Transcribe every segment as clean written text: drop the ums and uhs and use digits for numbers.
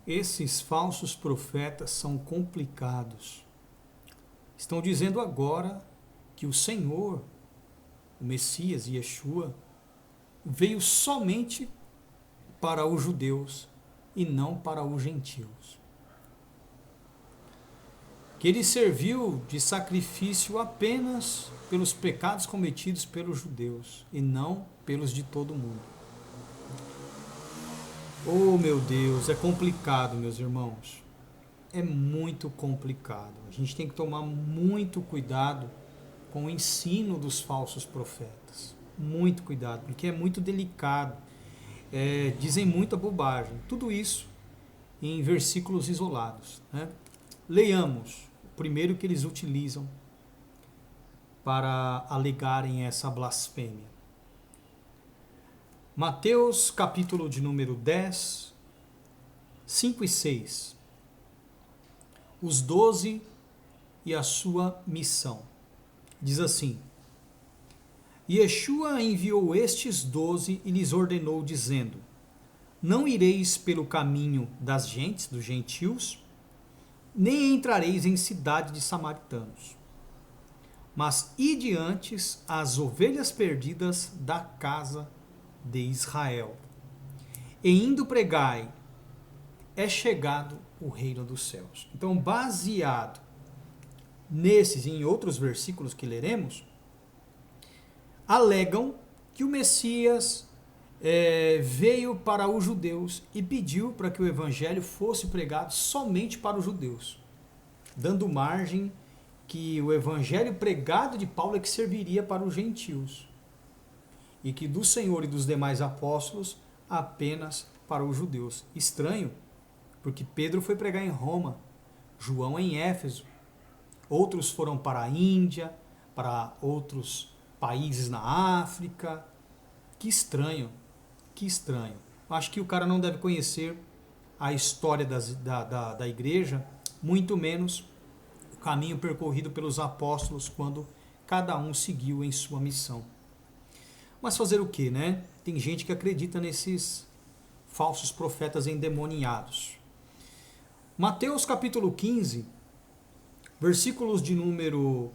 Esses falsos profetas são complicados. Estão dizendo agora que o Senhor, o Messias, Yeshua, veio somente para os judeus e não para os gentios. Que ele serviu de sacrifício apenas pelos pecados cometidos pelos judeus e não pelos de todo mundo. Oh, meu Deus, é complicado, meus irmãos. É muito complicado. A gente tem que tomar muito cuidado com o ensino dos falsos profetas. Muito cuidado, porque é muito delicado. Dizem muita bobagem. Tudo isso em versículos isolados, né? Leiamos o primeiro que eles utilizam para alegarem essa blasfêmia. Mateus, capítulo de número 10, 5 e 6. Os 12 e a sua missão. Diz assim: Yeshua enviou estes 12 e lhes ordenou, dizendo: Não ireis pelo caminho das gentes, dos gentios, nem entrareis em cidade de samaritanos, mas ide antes as ovelhas perdidas da casa de Israel. E indo pregai, é chegado o reino dos céus. Então, baseado nesses e em outros versículos que leremos, alegam que o Messias veio para os judeus e pediu para que o evangelho fosse pregado somente para os judeus, dando margem que o evangelho pregado de Paulo é que serviria para os gentios, e que do Senhor e dos demais apóstolos apenas para os judeus. Estranho, porque Pedro foi pregar em Roma, João em Éfeso, outros foram para a Índia, para outros países na África. Que estranho, que estranho. Acho que o cara não deve conhecer a história da igreja, muito menos o caminho percorrido pelos apóstolos quando cada um seguiu em sua missão. Mas fazer o quê, né? Tem gente que acredita nesses falsos profetas endemoniados. Mateus capítulo 15, versículos de número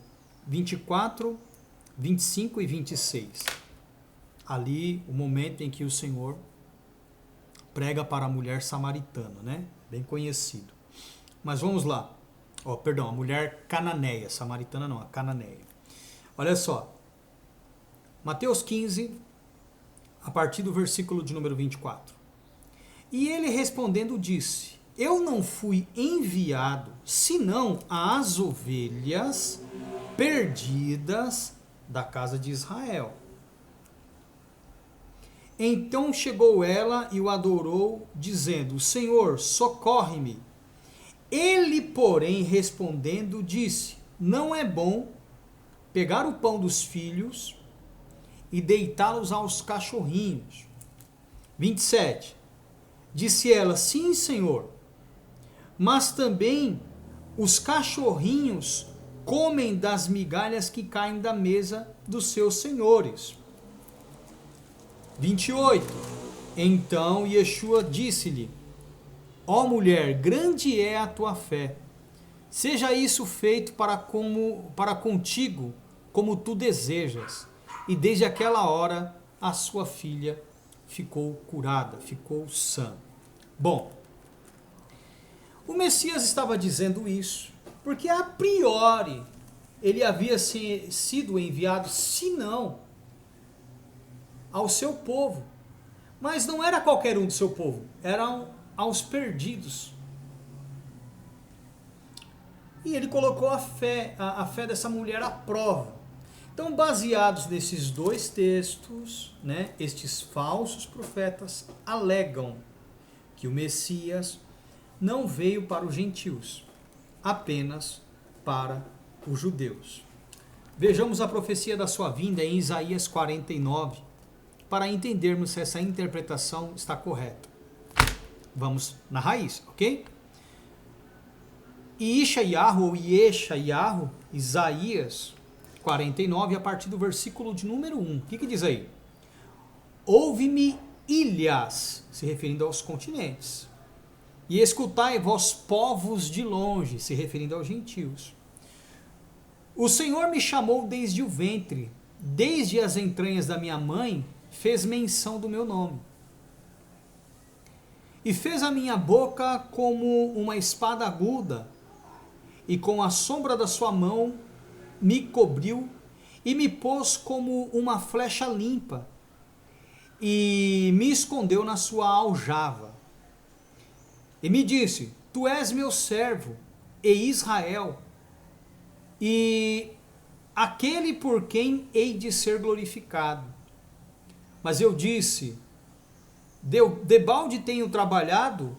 24, 25 e 26. Ali, o momento em que o Senhor prega para a mulher samaritana, né? Bem conhecido. Mas vamos lá. A mulher cananeia. Samaritana não, a cananeia. Olha só. Mateus 15, a partir do versículo de número 24. E ele respondendo disse: Eu não fui enviado senão às ovelhas perdidas da casa de Israel. Então chegou ela e o adorou, dizendo: Senhor, socorre-me. Ele, porém, respondendo, disse: Não é bom pegar o pão dos filhos e deitá-los aos cachorrinhos. 27. Disse ela: Sim, Senhor, mas também os cachorrinhos comem das migalhas que caem da mesa dos seus senhores. 28. Então Yeshua disse-lhe: Ó mulher, grande é a tua fé. Seja isso feito para contigo como tu desejas. E desde aquela hora a sua filha ficou curada, ficou sã. Bom, o Messias estava dizendo isso porque a priori ele havia sido enviado, se não, ao seu povo. Mas não era qualquer um do seu povo, eram aos perdidos. E ele colocou a fé dessa mulher à prova. Então, baseados nesses dois textos, né, estes falsos profetas alegam que o Messias não veio para os gentios, apenas para os judeus. Vejamos a profecia da sua vinda em Isaías 49, para entendermos se essa interpretação está correta. Vamos na raiz, ok? Yeshayahu ou Yeshayahu, Isaías 49, a partir do versículo de número 1. O que diz aí? Ouve-me ilhas, se referindo aos continentes, E escutai, vós povos de longe, se referindo aos gentios. O Senhor me chamou desde o ventre, desde as entranhas da minha mãe, fez menção do meu nome. E fez a minha boca como uma espada aguda, e com a sombra da sua mão me cobriu, e me pôs como uma flecha limpa, e me escondeu na sua aljava. E me disse, tu és meu servo, e Israel, e aquele por quem hei de ser glorificado. Mas eu disse, debalde tenho trabalhado,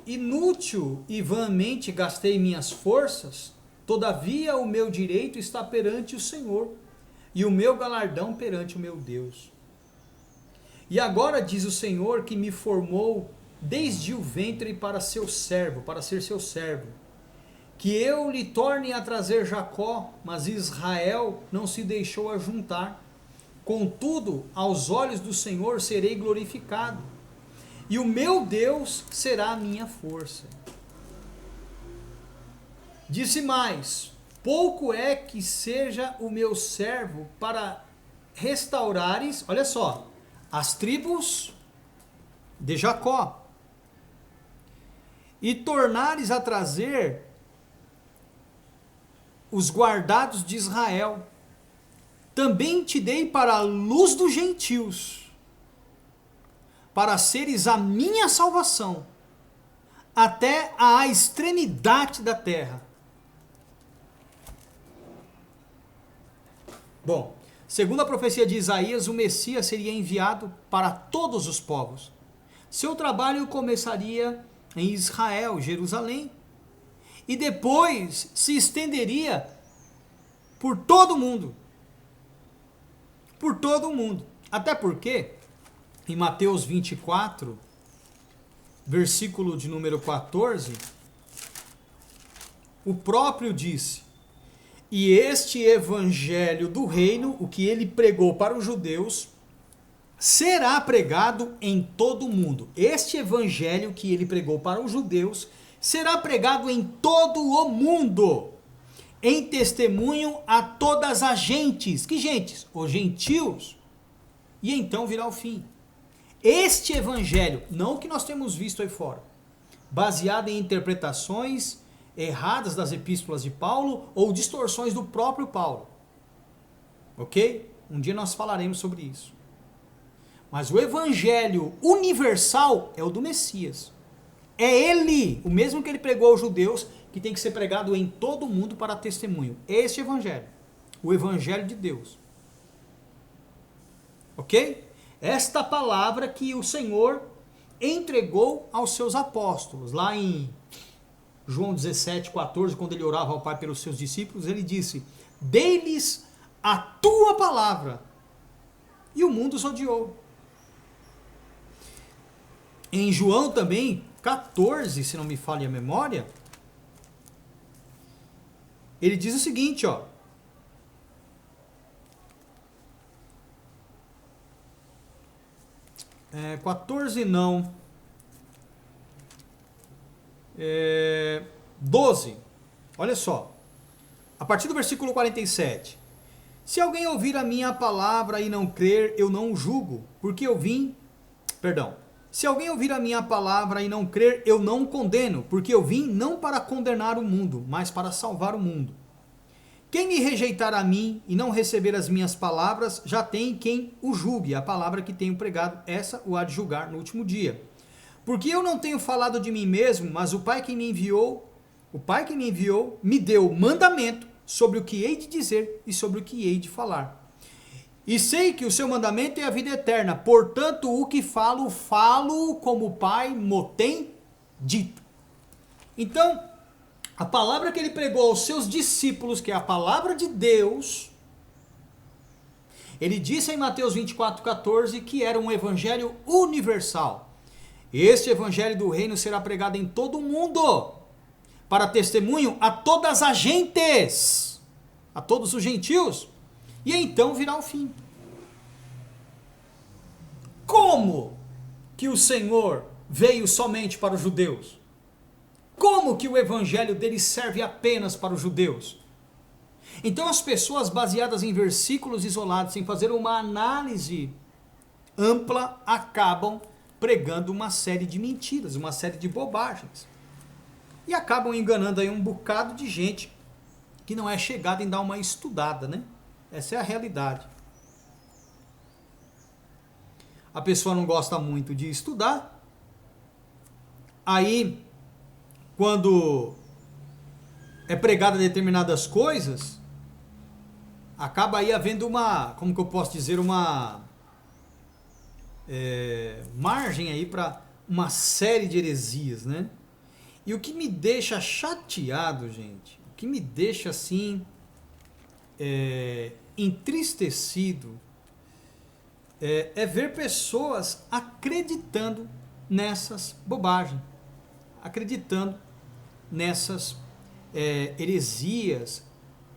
inútil e vãmente gastei minhas forças, todavia o meu direito está perante o Senhor, e o meu galardão perante o meu Deus. E agora diz o Senhor que me formou desde o ventre para ser seu servo, que eu lhe torne a trazer Jacó, mas Israel não se deixou ajuntar. Contudo, aos olhos do Senhor serei glorificado, e o meu Deus será a minha força. Disse mais, pouco é que seja o meu servo para restaurares, olha só, as tribos de Jacó, e tornares a trazer os guardados de Israel. Também te dei para a luz dos gentios, para seres a minha salvação, até a extremidade da terra. Bom, segundo a profecia de Isaías, o Messias seria enviado para todos os povos. Seu trabalho começaria em Israel, Jerusalém, e depois se estenderia por todo o mundo. Por todo o mundo. Até porque, em Mateus 24, versículo de número 14, o próprio disse, e este evangelho do reino, o que ele pregou para os judeus, será pregado em todo o mundo. Este evangelho que ele pregou para os judeus será pregado em todo o mundo, em testemunho a todas as gentes. Que gentes? Os gentios. E então virá o fim. Este evangelho, não o que nós temos visto aí fora, baseado em interpretações erradas das epístolas de Paulo ou distorções do próprio Paulo. Ok? Um dia nós falaremos sobre isso. Mas o evangelho universal é o do Messias. É ele, o mesmo que ele pregou aos judeus, que tem que ser pregado em todo o mundo para testemunho. Este evangelho, o evangelho de Deus. Ok? Esta palavra que o Senhor entregou aos seus apóstolos. Lá em João 17:14, quando ele orava ao Pai pelos seus discípulos, ele disse, dei-lhes a tua palavra, e o mundo os odiou. Em João também, 14, se não me falha a memória, ele diz o seguinte, ó, 14 não, 12, olha só, a partir do versículo 47, se alguém ouvir a minha palavra e não crer, eu não o julgo, porque eu vim, se alguém ouvir a minha palavra e não crer, eu não o condeno, porque eu vim não para condenar o mundo, mas para salvar o mundo. Quem me rejeitar a mim e não receber as minhas palavras, já tem quem o julgue, a palavra que tenho pregado, essa o há de julgar no último dia. Porque eu não tenho falado de mim mesmo, mas o Pai que me enviou, me deu mandamento sobre o que hei de dizer e sobre o que hei de falar. E sei que o seu mandamento é a vida eterna, portanto o que falo como o Pai mo tem dito. Então, a palavra que ele pregou aos seus discípulos, que é a palavra de Deus, ele disse em Mateus 24:14 que era um evangelho universal. Este evangelho do reino será pregado em todo o mundo, para testemunho a todas as gentes, a todos os gentios, e então virá o fim. Como que o Senhor veio somente para os judeus? Como que o evangelho dele serve apenas para os judeus? Então as pessoas baseadas em versículos isolados, sem fazer uma análise ampla, acabam pregando uma série de mentiras, uma série de bobagens. E acabam enganando aí um bocado de gente que não é chegada em dar uma estudada, né? Essa é a realidade. A pessoa não gosta muito de estudar, aí quando é pregada determinadas coisas, acaba aí havendo uma, como que eu posso dizer, uma margem aí para uma série de heresias, né? E o que me deixa chateado, gente, o que me deixa assim entristecido é ver pessoas acreditando nessas bobagens, acreditando nessas heresias,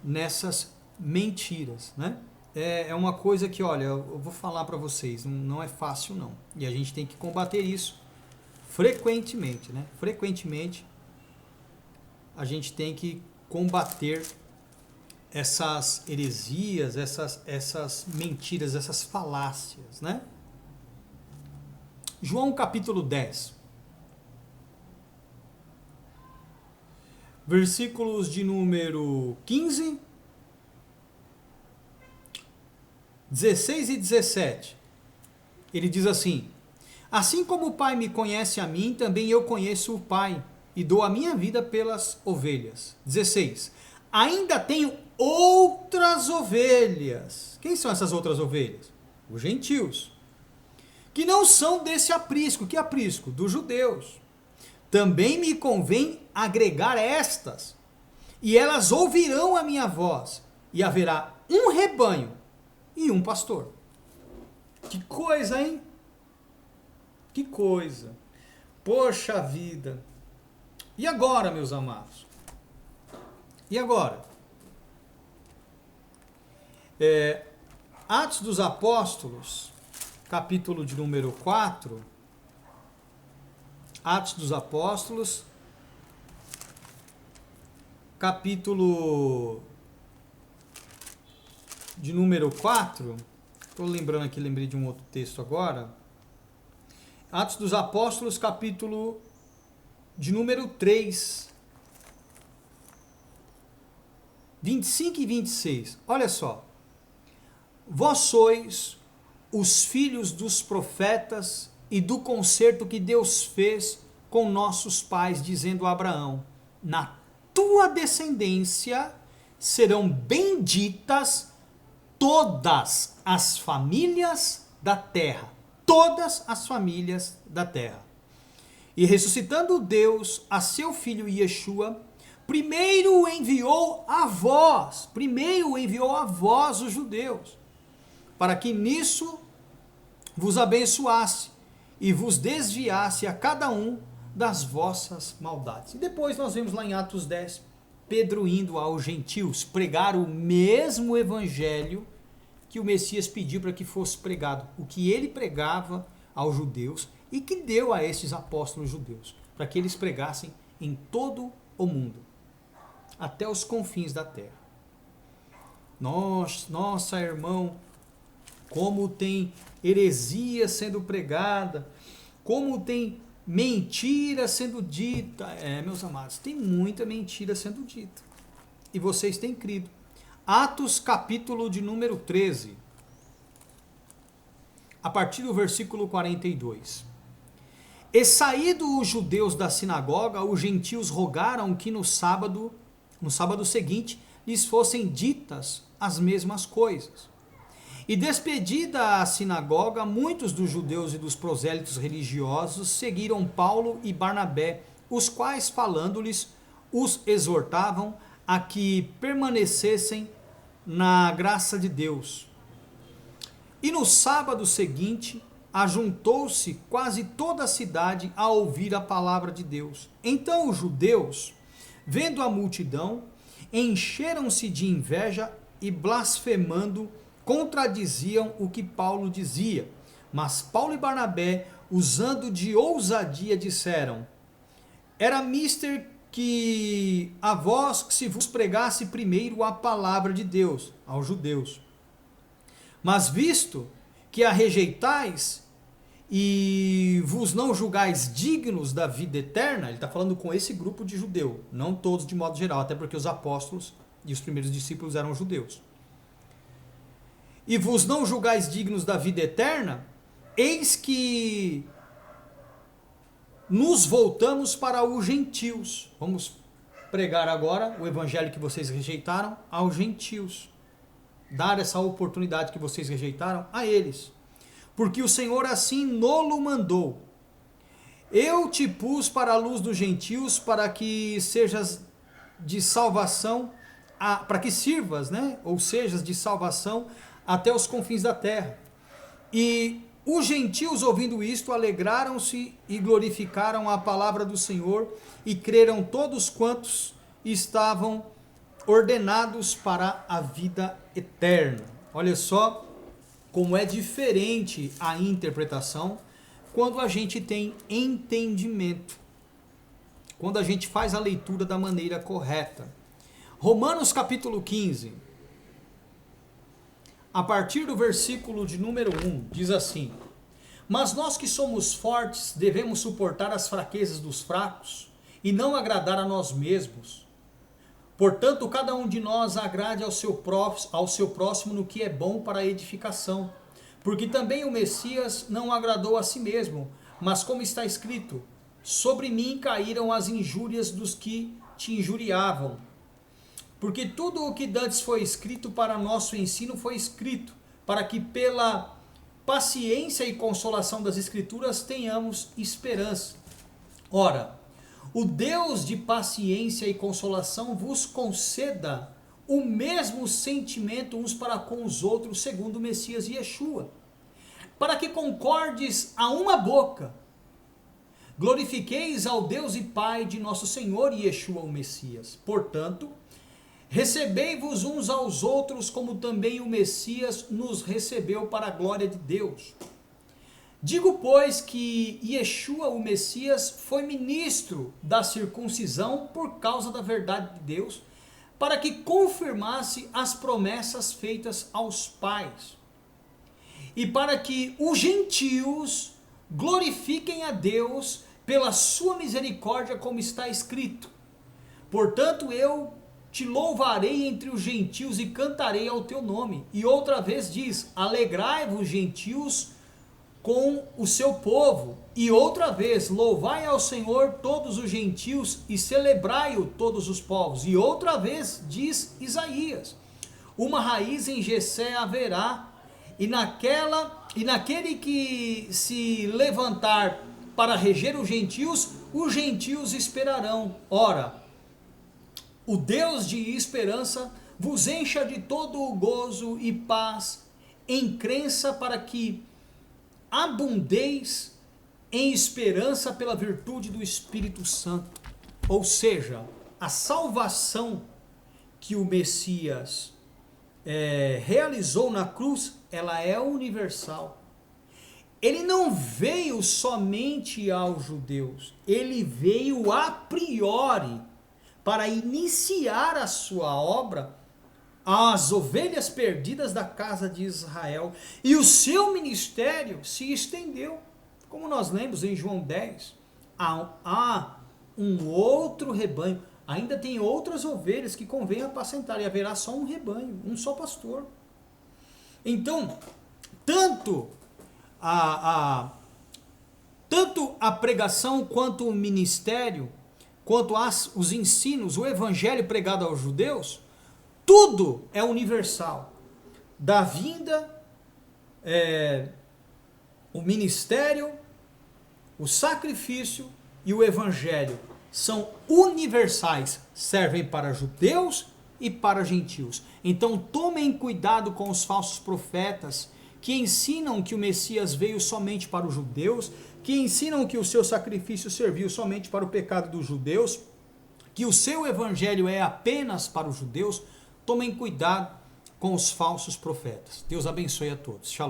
nessas mentiras, né? É uma coisa que, olha, eu vou falar para vocês, não é fácil não. E a gente tem que combater isso frequentemente, né? Frequentemente a gente tem que combater essas heresias, essas mentiras, essas falácias, né? João capítulo 10. Versículos de número 15, 16 e 17. Ele diz assim: assim como o Pai me conhece a mim, também eu conheço o Pai, e dou a minha vida pelas ovelhas. 16. Ainda tenho outras ovelhas. Quem são essas outras ovelhas? Os gentios, que não são desse aprisco. Que aprisco? Dos judeus. Também me convém agregar estas, e elas ouvirão a minha voz, e haverá um rebanho e um pastor. Que coisa, hein? Que coisa. Poxa vida. E agora, meus amados? E agora? Atos dos Apóstolos, capítulo de número 4. Atos dos Apóstolos, capítulo de número 4. Estou lembrando aqui, lembrei de um outro texto agora. Atos dos Apóstolos, capítulo de número 3. 25 e 26. Olha só. Vós sois os filhos dos profetas e do concerto que Deus fez com nossos pais, dizendo a Abraão: na tua descendência serão benditas todas as famílias da terra. Todas as famílias da terra. E ressuscitando Deus a seu filho Yeshua, primeiro enviou a vós, os judeus, para que nisso vos abençoasse e vos desviasse a cada um das vossas maldades. E depois nós vemos lá em Atos 10, Pedro indo aos gentios pregar o mesmo evangelho que o Messias pediu para que fosse pregado, o que ele pregava aos judeus e que deu a estes apóstolos judeus, para que eles pregassem em todo o mundo, até os confins da terra. Nossa, irmão, como tem heresia sendo pregada, como tem mentira sendo dita. Meus amados, tem muita mentira sendo dita. E vocês têm crido. Atos capítulo de número 13, a partir do versículo 42. E saído os judeus da sinagoga, os gentios rogaram que no sábado seguinte, lhes fossem ditas as mesmas coisas. E despedida a sinagoga, muitos dos judeus e dos prosélitos religiosos seguiram Paulo e Barnabé, os quais, falando-lhes, os exortavam a que permanecessem na graça de Deus. E no sábado seguinte, ajuntou-se quase toda a cidade a ouvir a palavra de Deus. Então os judeus, vendo a multidão, encheram-se de inveja e, blasfemando, contradiziam o que Paulo dizia. Mas Paulo e Barnabé, usando de ousadia, disseram: era mister que a vós se vos pregasse primeiro a palavra de Deus, aos judeus. Mas visto que a rejeitais e vos não julgais dignos da vida eterna, ele está falando com esse grupo de judeu, não todos de modo geral, até porque os apóstolos e os primeiros discípulos eram judeus. E vos não julgais dignos da vida eterna, eis que nos voltamos para os gentios. Vamos pregar agora o evangelho que vocês rejeitaram aos gentios. Dar essa oportunidade que vocês rejeitaram a eles. Porque o Senhor assim nolo mandou. Eu te pus para a luz dos gentios, para que sejas de salvação, para que sirvas, né? Ou sejas de salvação até os confins da terra. E os gentios, ouvindo isto, alegraram-se e glorificaram a palavra do Senhor, e creram todos quantos estavam ordenados para a vida eterna. Olha só como é diferente a interpretação quando a gente tem entendimento, quando a gente faz a leitura da maneira correta. Romanos capítulo 15, a partir do versículo de número 1, diz assim: mas nós que somos fortes devemos suportar as fraquezas dos fracos e não agradar a nós mesmos. Portanto, cada um de nós agrade ao seu próximo no que é bom para a edificação. Porque também o Messias não agradou a si mesmo, mas como está escrito: sobre mim caíram as injúrias dos que te injuriavam. Porque tudo o que dantes foi escrito para nosso ensino foi escrito, para que pela paciência e consolação das Escrituras tenhamos esperança. Ora, o Deus de paciência e consolação vos conceda o mesmo sentimento uns para com os outros, segundo o Messias Yeshua, para que concordes a uma boca, glorifiqueis ao Deus e Pai de nosso Senhor Yeshua, o Messias. Portanto, recebei-vos uns aos outros, como também o Messias nos recebeu para a glória de Deus. Digo, pois, que Yeshua, o Messias, foi ministro da circuncisão por causa da verdade de Deus, para que confirmasse as promessas feitas aos pais, e para que os gentios glorifiquem a Deus pela sua misericórdia, como está escrito: portanto, eu te louvarei entre os gentios e cantarei ao teu nome. E outra vez diz: alegrai-vos, gentios, com o seu povo. E outra vez: louvai ao Senhor todos os gentios e celebrai-o todos os povos. E outra vez diz Isaías: uma raiz em Jessé haverá, e naquele que se levantar para reger os gentios esperarão. Ora, o Deus de esperança vos encha de todo o gozo e paz em crença, para que abundeis em esperança pela virtude do Espírito Santo. Ou seja, a salvação que o Messias realizou na cruz, ela é universal. Ele não veio somente aos judeus, ele veio a priori para iniciar a sua obra às ovelhas perdidas da casa de Israel. E o seu ministério se estendeu, como nós lemos em João 10, há um outro rebanho, ainda tem outras ovelhas que convém apacentar, e haverá só um rebanho, um só pastor. Então, tanto a pregação quanto o ministério, quanto os ensinos, o evangelho pregado aos judeus, tudo é universal. Da vinda, o ministério, o sacrifício e o evangelho são universais, servem para judeus e para gentios. Então tomem cuidado com os falsos profetas que ensinam que o Messias veio somente para os judeus, que ensinam que o seu sacrifício serviu somente para o pecado dos judeus, que o seu evangelho é apenas para os judeus. Tomem cuidado com os falsos profetas. Deus abençoe a todos. Shalom.